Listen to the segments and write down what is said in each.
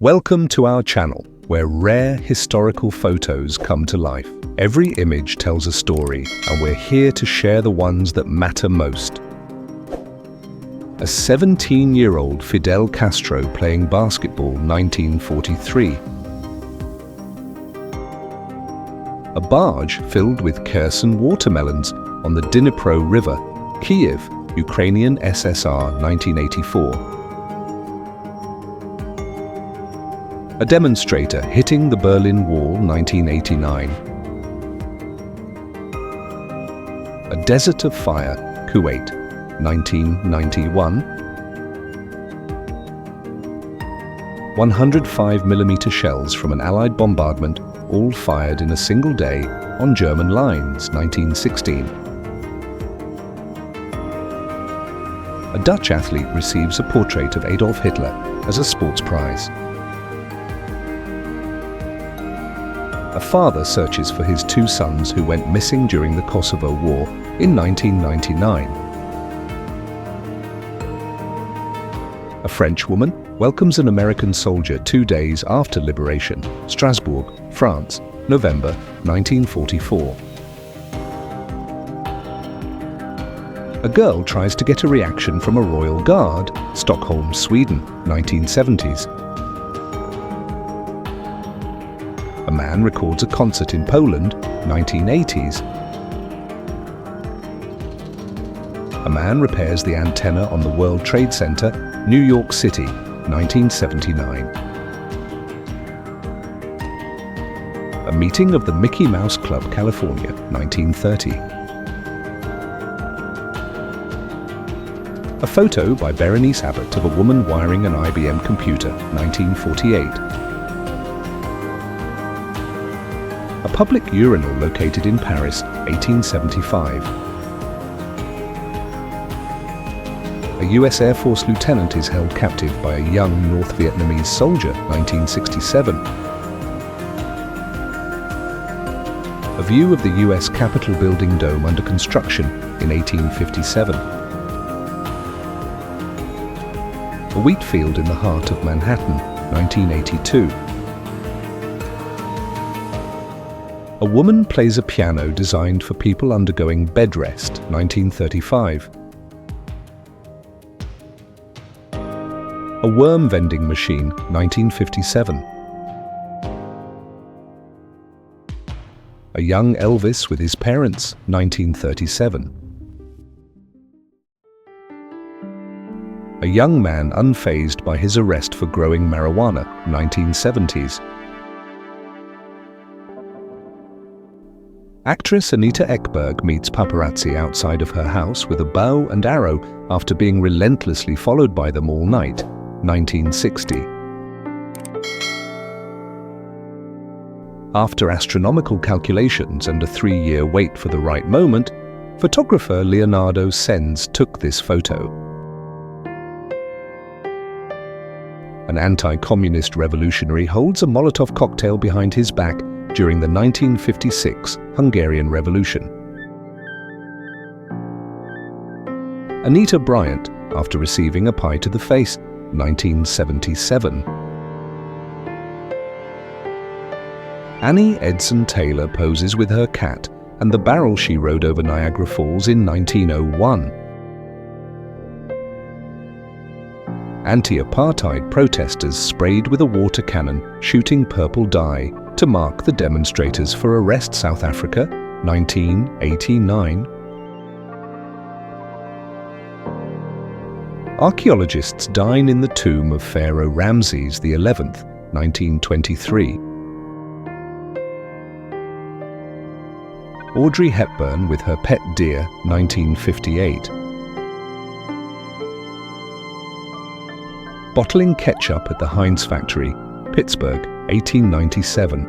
Welcome to our channel, where rare historical photos come to life. Every image tells a story, and we're here to share the ones that matter most. A 17-year-old Fidel Castro playing basketball, 1943. A barge filled with Kherson watermelons on the Dnipro River, Kyiv, Ukrainian SSR, 1984. A demonstrator hitting the Berlin Wall, 1989. A desert of fire, Kuwait, 1991. 105mm shells from an Allied bombardment, all fired in a single day on German lines, 1916. A Dutch athlete receives a portrait of Adolf Hitler as a sports prize. A father searches for his two sons who went missing during the Kosovo War in 1999. A French woman welcomes an American soldier 2 days after liberation, Strasbourg, France, November 1944. A girl tries to get a reaction from a royal guard, Stockholm, Sweden, 1970s. A man records a concert in Poland, 1980s. A man repairs the antenna on the World Trade Center, New York City, 1979. A meeting of the Mickey Mouse Club, California, 1930. A photo by Berenice Abbott of a woman wiring an IBM computer, 1948. A public urinal located in Paris, 1875. A US Air Force lieutenant is held captive by a young North Vietnamese soldier, 1967. A view of the US Capitol building dome under construction in 1857. A wheat field in the heart of Manhattan, 1982. A woman plays a piano designed for people undergoing bed rest, 1935. A worm vending machine, 1957. A young Elvis with his parents, 1937. A young man unfazed by his arrest for growing marijuana, 1970s. Actress Anita Ekberg meets paparazzi outside of her house with a bow and arrow after being relentlessly followed by them all night, 1960. After astronomical calculations and a 3-year wait for the right moment, photographer Leonardo Senz took this photo. An anti-communist revolutionary holds a Molotov cocktail behind his back during the 1956 Hungarian Revolution. Anita Bryant, after receiving a pie to the face, 1977. Annie Edson Taylor poses with her cat and the barrel she rode over Niagara Falls in 1901. Anti-apartheid protesters sprayed with a water cannon shooting purple dye to mark the demonstrators for Arrest South Africa, 1989. Archaeologists dine in the tomb of Pharaoh Ramses XI, 1923. Audrey Hepburn with her pet deer, 1958. Bottling ketchup at the Heinz factory, Pittsburgh, 1897.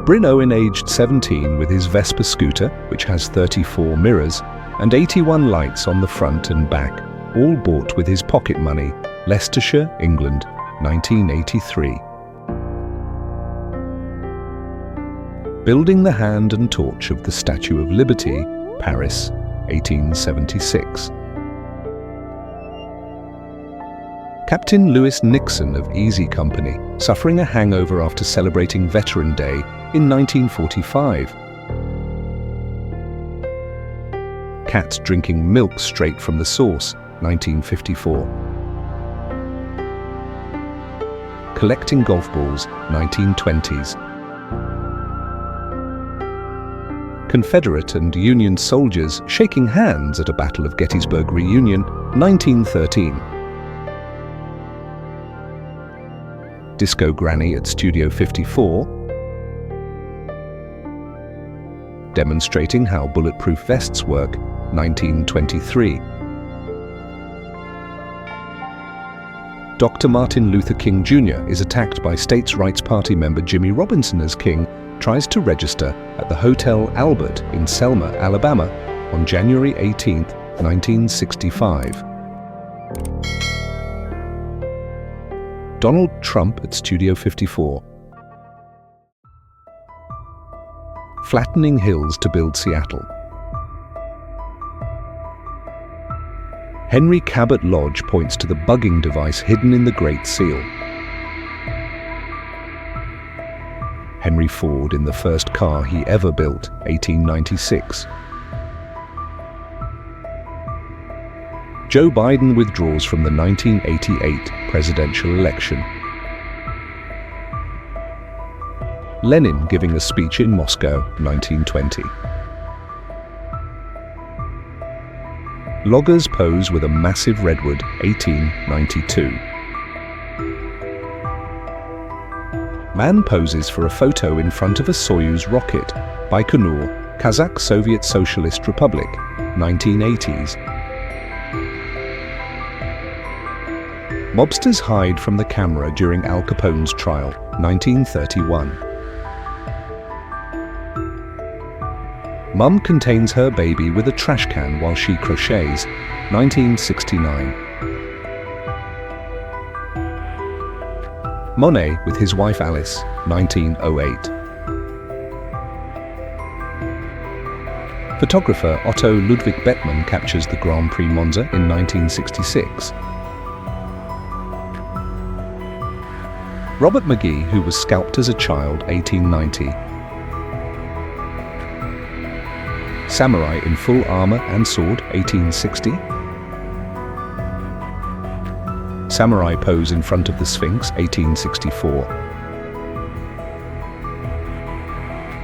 Bryn Owen, aged 17, with his Vespa scooter, which has 34 mirrors and 81 lights on the front and back, all bought with his pocket money, Leicestershire, England, 1983. Building the hand and torch of the Statue of Liberty, Paris, 1876. Captain Lewis Nixon of Easy Company, suffering a hangover after celebrating Veteran Day in 1945. Cats drinking milk straight from the source, 1954. Collecting golf balls, 1920s. Confederate and Union soldiers shaking hands at a Battle of Gettysburg reunion, 1913. Disco Granny at Studio 54. Demonstrating how bulletproof vests work, 1923. Dr. Martin Luther King Jr. is attacked by States' Rights Party member Jimmy Robinson as King tries to register at the Hotel Albert in Selma, Alabama on January 18, 1965. Donald Trump at Studio 54. Flattening hills to build Seattle. Henry Cabot Lodge points to the bugging device hidden in the Great Seal. Henry Ford in the first car he ever built, 1896. Joe Biden withdraws from the 1988 presidential election. Lenin giving a speech in Moscow, 1920. Loggers pose with a massive redwood, 1892. Man poses for a photo in front of a Soyuz rocket, Baikonur, Kazakh Soviet Socialist Republic, 1980s. Mobsters hide from the camera during Al Capone's trial, 1931. Mum contains her baby with a trash can while she crochets, 1969. Monet with his wife Alice, 1908. Photographer Otto Ludwig Bettmann captures the Grand Prix Monza in 1966. Robert McGee, who was scalped as a child, 1890. Samurai in full armor and sword, 1860. Samurai pose in front of the Sphinx, 1864.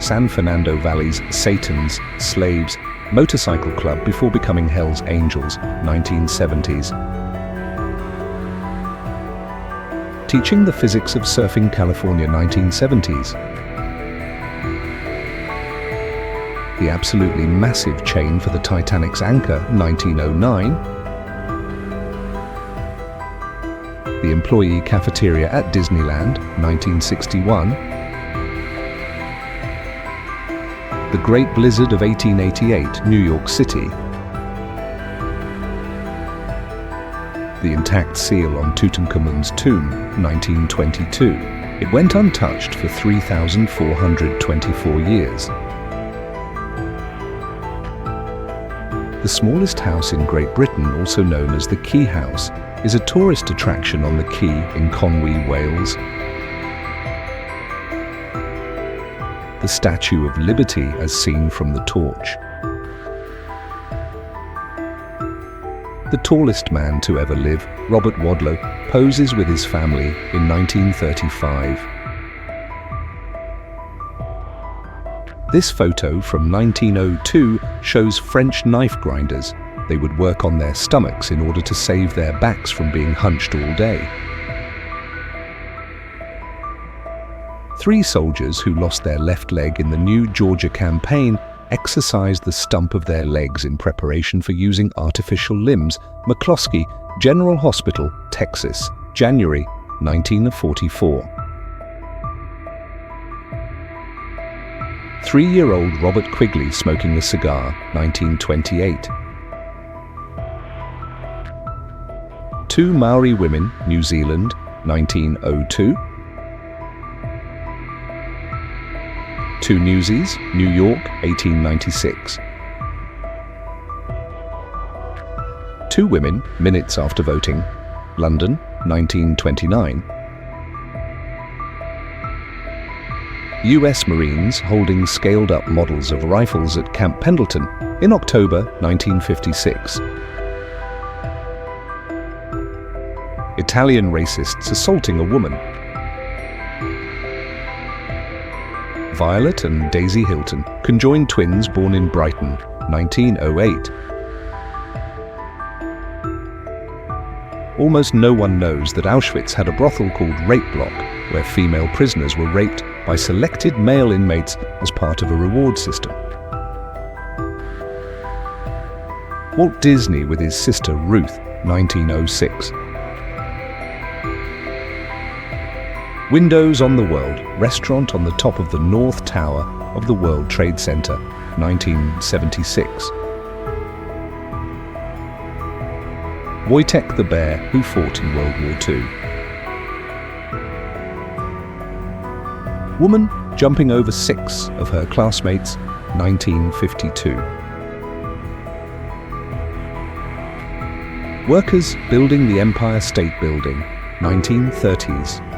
San Fernando Valley's Satan's, Slaves, Motorcycle Club before becoming Hell's Angels, 1970s. Teaching the Physics of Surfing California, 1970s. The absolutely massive chain for the Titanic's anchor, 1909. The employee cafeteria at Disneyland, 1961. The Great Blizzard of 1888, New York City. The intact seal on Tutankhamun's tomb, 1922. It went untouched for 3,424 years. The smallest house in Great Britain, also known as the Key House, is a tourist attraction on the Quay in Conwy, Wales. The Statue of Liberty as seen from the torch. The tallest man to ever live, Robert Wadlow, poses with his family in 1935. This photo from 1902 shows French knife grinders. They would work on their stomachs in order to save their backs from being hunched all day. 3 soldiers who lost their left leg in the new Georgia campaign exercised the stump of their legs in preparation for using artificial limbs. McCloskey, General Hospital, Texas, January 1944. 3-year-old Robert Quigley smoking a cigar, 1928. 2 Maori women, New Zealand, 1902. 2 Newsies, New York, 1896. 2 women, minutes after voting, London, 1929. US Marines holding scaled-up models of rifles at Camp Pendleton in October 1956. Italian racists assaulting a woman. Violet and Daisy Hilton, conjoined twins born in Brighton, 1908. Almost no one knows that Auschwitz had a brothel called Rape Block, where female prisoners were raped by selected male inmates as part of a reward system. Walt Disney with his sister Ruth, 1906. Windows on the World, restaurant on the top of the North Tower of the World Trade Center, 1976. Wojtek the Bear, who fought in World War II. Woman jumping over 6 of her classmates, 1952. Workers building the Empire State Building, 1930s.